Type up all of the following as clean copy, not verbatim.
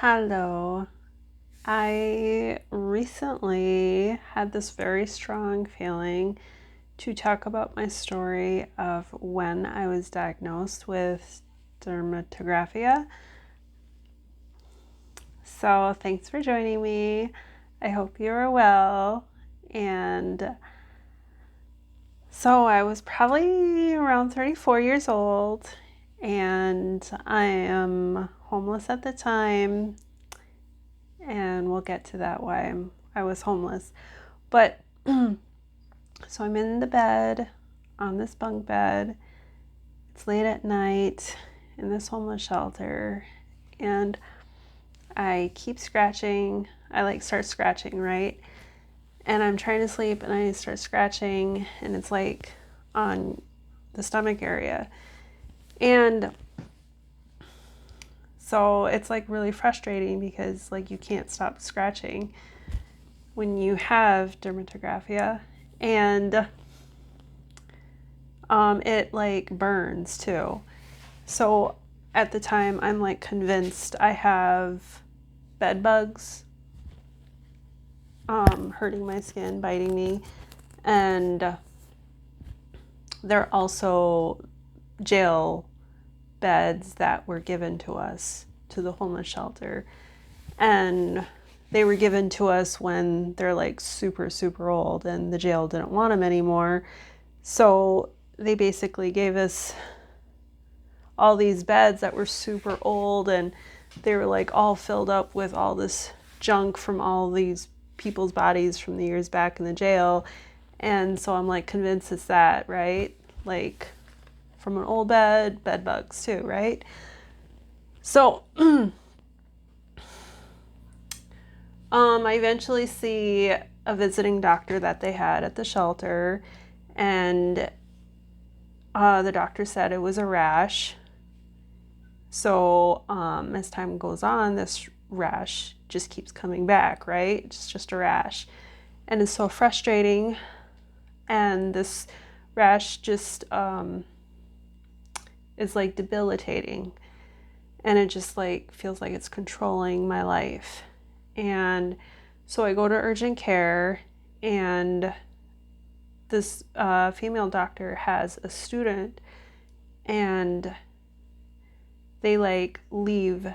Hello. I recently had this very strong feeling to talk about my story of when I was diagnosed with dermatographia. So, thanks for joining me. I hope you're well. And so, I was probably around 34 years old, and I am homeless at the time. And we'll get to that why I was homeless. But so I'm in the bed, on this bunk bed. It's late at night in this homeless shelter, and I keep scratching. I start scratching, right? And I'm trying to sleep, and I start scratching, and it's like on the stomach area. And so it's like really frustrating because like you can't stop scratching when you have dermatographia, and it like burns too. So at the time I'm like convinced I have bed bugs hurting my skin, biting me, and they're also jail beds that were given to us to the homeless shelter, and they were given to us when they're like super old and the jail didn't want them anymore. So they basically gave us all these beds that were super old, and they were like all filled up with all this junk from all these people's bodies from the years back in the jail. And so I'm like convinced it's that, right? Like from an old bed bugs too, right? So I eventually see a visiting doctor that they had at the shelter, and the doctor said it was a rash. So as time goes on, this rash just keeps coming back, right? It's just a rash. And it's so frustrating. And this rash just is like debilitating. And it just like feels like it's controlling my life. And so I go to urgent care, and this female doctor has a student, and they like leave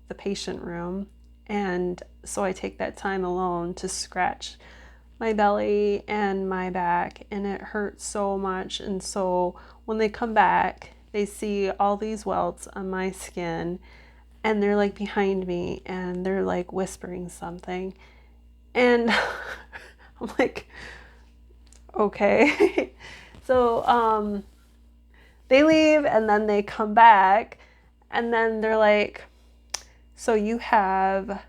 the patient room, and so I take that time alone to scratch my belly and my back, and it hurts so much. And so when they come back, they see all these welts on my skin, and they're like behind me, and they're like whispering something, and I'm like, okay. So they leave, and then they come back, and then they're like, so you have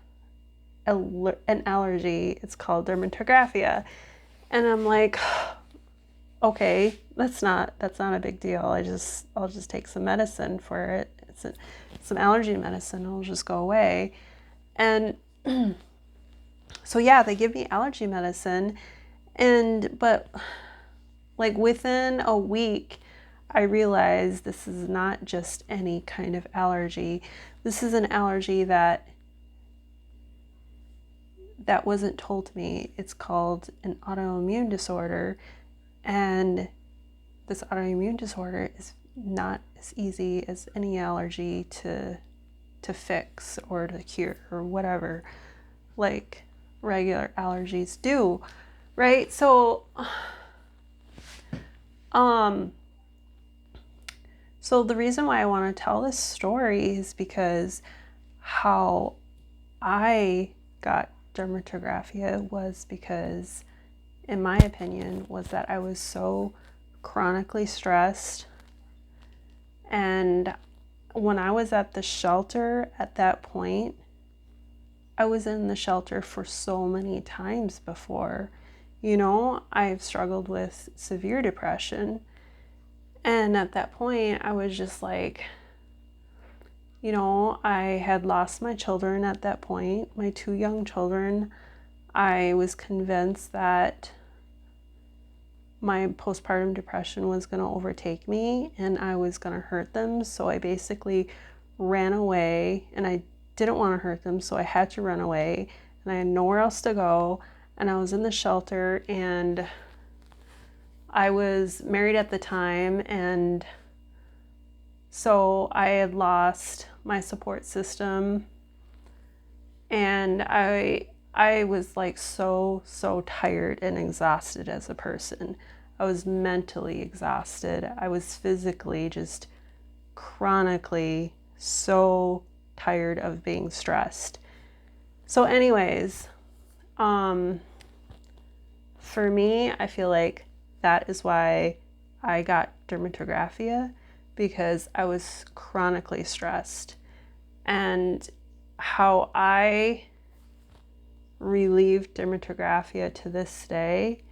an allergy. It's called dermatographia. And I'm like, okay, that's not a big deal. I'll just take some medicine for it. Some allergy medicine. It'll just go away. And so yeah, they give me allergy medicine, but like within a week, I realized this is not just any kind of allergy. This is an allergy that wasn't told to me. It's called an autoimmune disorder, and this autoimmune disorder is not as easy as any allergy to fix or to cure or whatever like regular allergies do, right? So so the reason why I want to tell this story is because how I got dermatographia was because, in my opinion, was that I was so chronically stressed. And when I was at the shelter at that point, I was in the shelter for so many times before. You know, I've struggled with severe depression. And at that point, I was just like, you know, I had lost my children at that point, my two young children. I was convinced that my postpartum depression was going to overtake me and I was going to hurt them. So I basically ran away, and I didn't want to hurt them, so I had to run away, and I had nowhere else to go, and I was in the shelter, and I was married at the time, and so I had lost my support system, and I was like so tired and exhausted as a person. I was mentally exhausted. I was physically just chronically so tired of being stressed. So anyways, for me, I feel like that is why I got dermatographia, because I was chronically stressed. And how I relieved dermatographia to this day,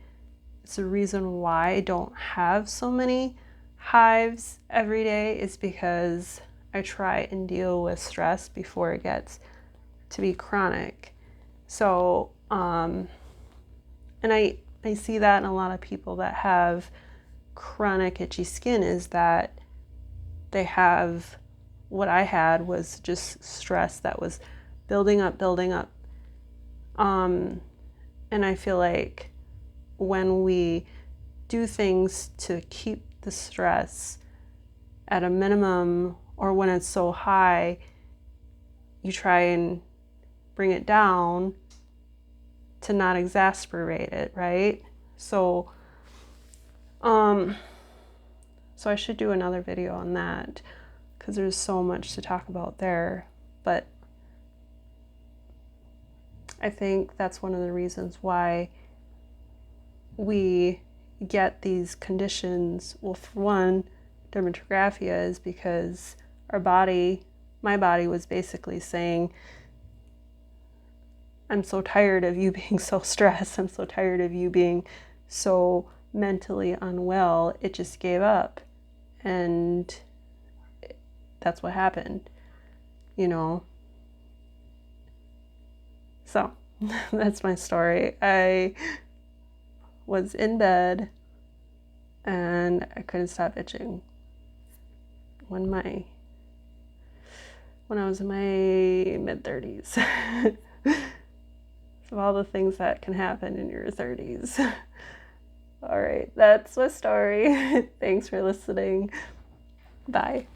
it's the reason why I don't have so many hives every day, is because I try and deal with stress before it gets to be chronic. So, and I see that in a lot of people that have chronic itchy skin, is that they have, what I had was just stress that was building up. And I feel like when we do things to keep the stress at a minimum, or when it's so high, you try and bring it down to not exacerbate it, right? So I should do another video on that, because there's so much to talk about there. But I think that's one of the reasons why we get these conditions. Well, for one, dermatographia is because my body was basically saying, I'm so tired of you being so stressed. I'm so tired of you being so mentally unwell. It just gave up. And that's what happened, you know? So that's my story. I was in bed and I couldn't stop itching when I was in my mid-30s. Of all the things that can happen in your 30s. All right, that's my story. Thanks for listening. Bye.